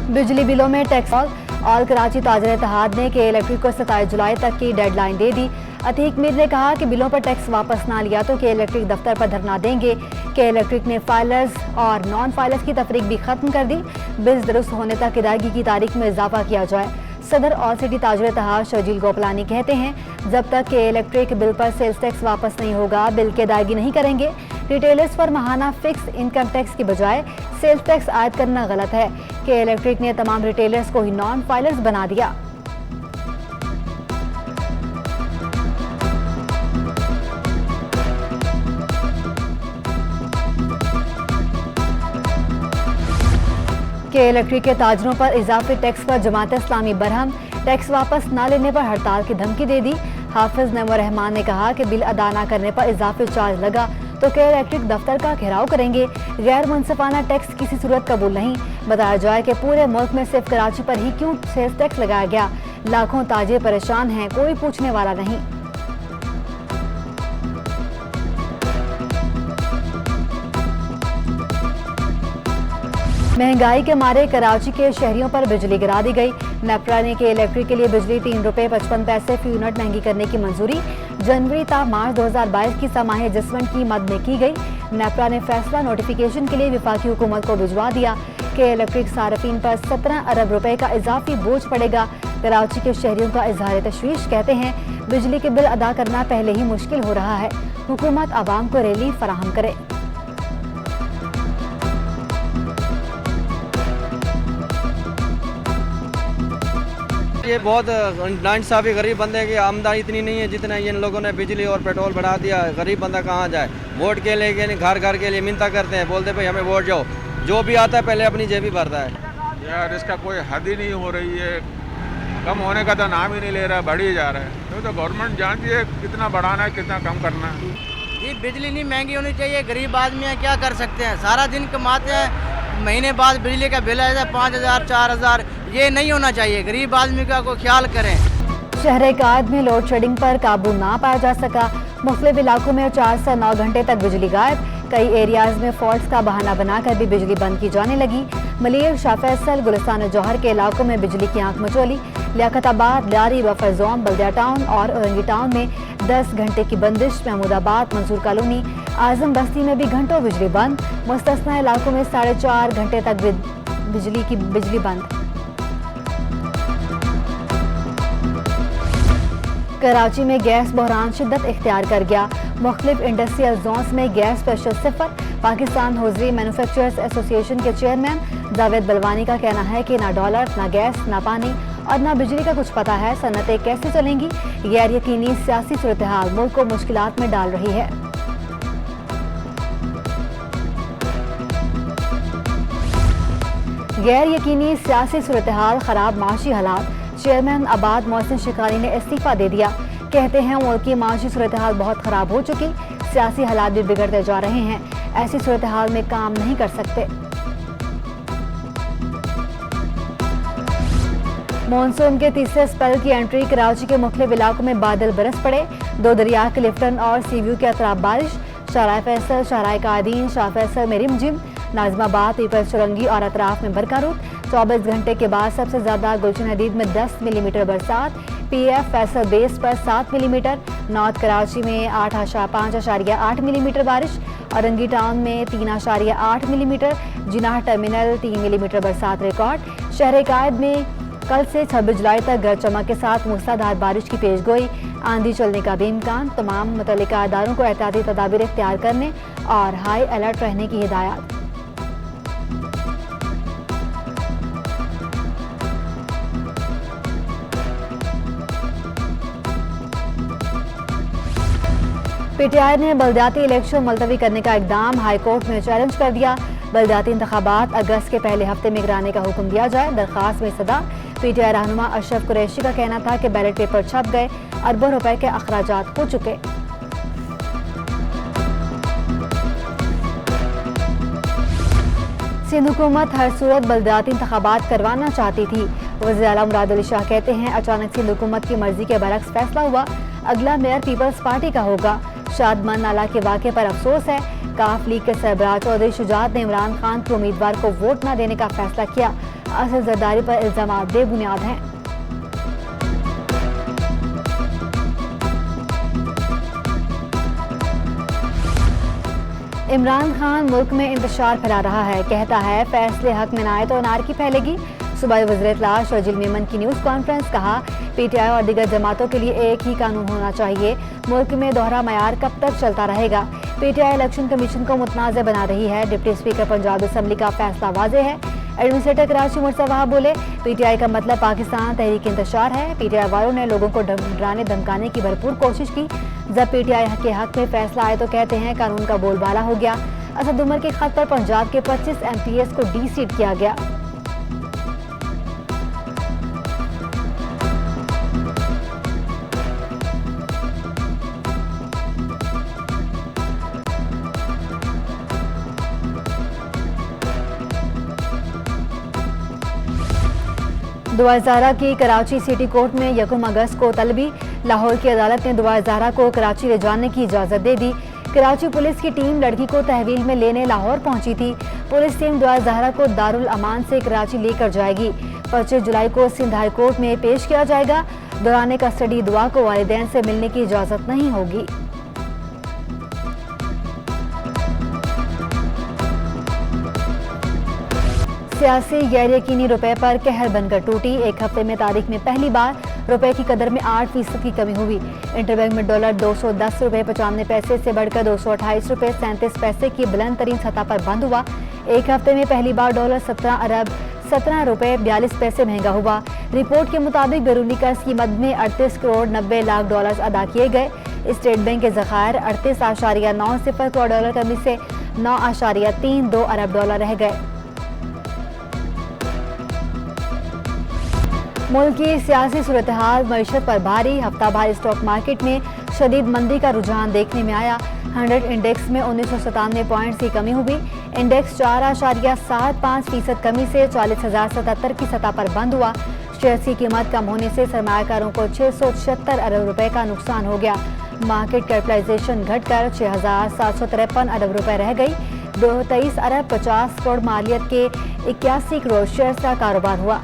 बिजली बिलों में टैक्स ऑल कराची ताजर इत्तेहाद ने के इलेक्ट्रिक को 27 जुलाई तक की डेडलाइन दे दी। अतीक मीर ने कहा कि बिलों पर टैक्स वापस ना लिया तो के इलेक्ट्रिक दफ्तर पर धरना देंगे। के इलेक्ट्रिक ने फाइलर्स और नॉन फाइलर्स की तफरीक भी खत्म कर दी। बिल्स दुरुस्त होने तक अदायगी की तारीख में इजाफा किया जाए। सदर ऑल सिटी ताजर इत्तेहाद शर्जील गोपलानी कहते हैं जब तक के इलेक्ट्रिक बिल पर सेल्स टैक्स वापस नहीं होगा बिल की अदायगी नहीं करेंगे। रिटेलर्स पर माहाना फिक्स इनकम टैक्स की बजाय सेल्स टैक्स आयद करना गलत है। के इलेक्ट्रिक ने तमाम रिटेलर्स को ही नॉन फाइलर्स बना दिया। के इलेक्ट्रिक के ताजरों पर इजाफी टैक्स पर जमात इस्लामी बरहम, टैक्स वापस न लेने पर हड़ताल की धमकी दे दी। हाफिज नमर रहमान ने कहा कि बिल अदा न करने पर इजाफी चार्ज लगा तो के इलेक्ट्रिक दफ्तर का घेराव करेंगे। गैर मुनसिफाना टैक्स किसी सूरत कबूल नहीं। बताया जाए कि पूरे मुल्क में सिर्फ कराची पर ही क्यों सेल्स टैक्स लगाया गया। लाखों ताजिर परेशान हैं, कोई पूछने वाला नहीं। महंगाई के मारे कराची के शहरियों पर बिजली गिरा दी गई। नेपरा ने के इलेक्ट्रिक के लिए बिजली 3 रुपये 55 पैसे फी यूनिट महंगी करने की मंजूरी जनवरी ता मार्च 2022 की समाही एडजस्टमेंट की मद में की गई। नेपरा ने फैसला नोटिफिकेशन के लिए विफाकी हुकूमत को भिजवा दिया। के इलेक्ट्रिक सार्फिन पर 17 अरब रुपए का इजाफी बोझ पड़ेगा। कराची के शहरियों का इजहार तशवीश, कहते हैं बिजली के बिल अदा करना पहले ही मुश्किल हो रहा है, हुकूमत आवाम को रिलीफ फराहम करे। ये बहुत नाइंसाफ़ी, गरीब बंदे की आमदनी इतनी नहीं है जितना इन लोगों ने बिजली और पेट्रोल बढ़ा दिया। गरीब बंदा कहाँ जाए। वोट के लिए घर घर के लिए मिन्नत करते हैं, बोलते भाई हमें वोट जाओ। जो भी आता है पहले अपनी जेबी भरता है। यार इसका कोई हद ही नहीं हो रही है, कम होने का तो नाम ही नहीं ले रहा, बढ़ ही जा रहा है। तो गवर्नमेंट जानती है कितना बढ़ाना है, कितना कम करना है। ये बिजली नहीं महंगी होनी चाहिए। गरीब आदमी है, क्या कर सकते हैं, सारा दिन कमाते हैं, महीने बाद बिजली का बिल आया 5000 4000। ये नहीं होना चाहिए। गरीब आदमी का को ख्याल करें। शहर कायद में लोड शेडिंग पर काबू ना पाया जा सका। मुख्तलिफ इलाकों में 4 से 9 घंटे तक बिजली गायब। कई एरियाज में फॉल्ट्स का बहाना बनाकर भी बिजली बंद की जाने लगी। मलिर, शाह फैसल, गुलिस्तान जौहर के इलाकों में बिजली की आंख मचोली। लियाकताबाद, लारी, बफर जोन, बल्दिया टाउन और औरंगी टाउन में 10 घंटे की बंदिश। महमूदाबाद, मंसूर कॉलोनी, आजम बस्ती में भी घंटों बिजली बंद। मुस्तस्ना इलाकों में 4.5 घंटे तक बिजली बंद। कराची में गैस बहरान शिद्दत इख्तियार कर गया। मुख्तलिफ इंडस्ट्रियल जोन्स में गैस प्रेशर सिफर। पाकिस्तान हौजरी मैन्युफैक्चरर्स एसोसिएशन के चेयरमैन जावेद बलवानी का कहना है कि ना डॉलर, ना गैस, ना पानी और ना बिजली का कुछ पता है। सनतें कैसे चलेंगी। गैर यकीनी सियासी सूरत हाल मुल्क को मुश्किलात में डाल रही है। गैर यकीनी सियासी सूरत हाल, खराब माशी हालात। चेयरमैन आबाद मोहसिन शिकारी ने इस्तीफा दे दिया। कहते हैं मुल्क की माशी सूरत हाल बहुत खराब हो चुकी, सियासी हालात भी बिगड़ते जा रहे हैं, ऐसी सूरत हाल में काम नहीं कर सकते। मानसून के तीसरे स्पेल की एंट्री। कराची के मुख्तलिफ इलाकों में बादल बरस पड़े। 2 दरिया क्लिफ्टन और सीव्यू के अतराफ बारिश। शाहराह फैसल, शाहराह कादीन, शाह फैसल में रिमझिम। नाजमाबाद, पीपल्स चुरंगी और अतराफ में बरकारूद। 24 घंटे के बाद सबसे ज्यादा गुलशन हदीद में 10 मिलीमीटर बरसात। PF फैसल बेस पर 7 मिलीमीटर। नॉर्थ कराची में 5.8 मिलीमीटर बारिश। औरंगी टाउन में 3.8 मिलीमीटर। जिनाह टर्मिनल 3 मिलीमीटर बरसात रिकॉर्ड। शहर कायद में कल से 26 जुलाई तक गरज चमक के साथ मूसलाधार बारिश की पेशगोई। आंधी चलने का भी इम्कान। तमाम मुतल्लिका इदारों को एहतियाती तदाबीर इख्तियार करने और हाई अलर्ट रहने की हिदायत। PTI ने बल्दियाती इलेक्शन मुलतवी करने का इकदाम हाई कोर्ट में चैलेंज कर दिया। बल्दियाती इंतखाबात अगस्त के पहले हफ्ते में कराने का हुक्म दिया जाए। दरखास्त में सदा PTI रहनुमा अशरफ कुरैशी का कहना था कि बैलेट पेपर छप गए, अरबों रुपए के अखराजात हो चुके। सिंध हुकूमत हर सूरत बल्दियाती इंतखाबात करवाना चाहती थी। वज़ीर आला मुराद अली शाह कहते हैं अचानक सिंध हुकूमत की मर्जी के बरक्स फैसला हुआ। अगला मेयर पीपल्स पार्टी का होगा। शादमान नाला के वाक़े पर अफसोस है। काफ लीग के सरबराह चौधरी शुजात ने इमरान खान के उम्मीदवार को वोट न देने का फैसला किया। असल जरदारी पर इल्जाम बेबुनियाद हैं। इमरान खान मुल्क में इंतशार फैला रहा है, कहता है फैसले हक में न आए तो अनारकी फैलेगी। सूबाई वज़ीर इत्तलाह शर्जील मेमन की न्यूज़ कॉन्फ्रेंस, कहा पीटीआई और दीगर जमातों के लिए एक ही कानून होना चाहिए। मुल्क में दोहरा मयार कब तक चलता रहेगा। पीटीआई इलेक्शन कमीशन को मुतनाज़ बना रही है। डिप्टी स्पीकर पंजाब असम्बली का फैसला वाज़ेह है। एडमिनिस्ट्रेटर कराची मुर्तज़ा वहाब बोले पीटीआई का मतलब पाकिस्तान तहरीक इंतशार है। पीटीआई वालों ने लोगों को डराने धमकाने की भरपूर कोशिश की। जब पीटीआई के हक में फैसला आए तो कहते हैं कानून का बोलबाला हो गया। असद उमर के खत पर पंजाब के 25 MPs को डी-सीट किया गया। दुआ ज़हरा की कराची सिटी कोर्ट में 1 अगस्त को तलबी। लाहौर की अदालत ने दुआ ज़हरा को कराची ले जाने की इजाज़त दे दी। कराची पुलिस की टीम लड़की को तहवील में लेने लाहौर पहुंची थी। पुलिस टीम दुआ ज़हरा को दारुल अमान से कराची लेकर जाएगी। 25 जुलाई को सिंध हाई कोर्ट में पेश किया जाएगा। दौरान कस्टडी दुआ को वालिदैन से मिलने की इजाज़त नहीं होगी। सियासी गैर यकीनी रुपए पर कहर बनकर टूटी। एक हफ्ते में तारीख में पहली बार रुपए की कदर में 8% की कमी हुई। इंटरबैंक में डॉलर 210 रुपये 95 पैसे से बढ़कर 228 रुपये 37 पैसे की बुलंद तरीन सतह पर बंद हुआ। एक हफ्ते में पहली बार डॉलर 17 अरब 17 रुपये 42 पैसे महंगा हुआ। रिपोर्ट के मुताबिक बैरूनी कर्ज की मद में 38 करोड़ 90 लाख डॉलर अदा किए गए। स्टेट बैंक के ज़खायर 38.90 करोड़ डॉलर कमी से 9.32 अरब डॉलर रह गए। मुल्क की सियासी सूरत हाल मईशत पर भारी। हफ्ता भर स्टॉक मार्केट में शदीद मंदी का रुझान देखने में आया। 100 इंडेक्स में 1997 पॉइंट्स की कमी हुई। इंडेक्स 4.75% कमी से 40,077 की सतह पर बंद हुआ। शेयर की कीमत कम होने से सरमायाकारों को 676 अरब रुपए का नुकसान हो गया। मार्केट कैपिटलाइजेशन घटकर 6,753 अरब रुपए रह गई। 23 अरब 50 करोड़ मालियत के 81 करोड़ शेयर का कारोबार हुआ।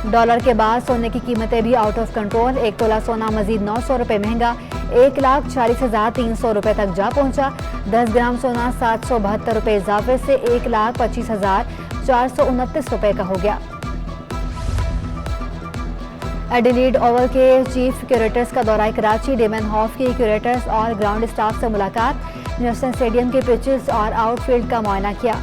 डॉलर के बाद सोने की कीमतें भी आउट ऑफ कंट्रोल। 1 तोला सोना मजीद 900 रुपये महंगा 1,40,300 रुपये तक जा पहुंचा। 10 ग्राम सोना 772 रुपये इजाफे से 1,25,429 रुपये का हो गया। एडिलेड ओवल के चीफ क्यूरेटर्स का दौरा कराची। डेमन हॉफ के क्यूरेटर्स और ग्राउंड स्टाफ से मुलाकात। नेशनल स्टेडियम के पिचेस और आउटफील्ड का मुआयना किया।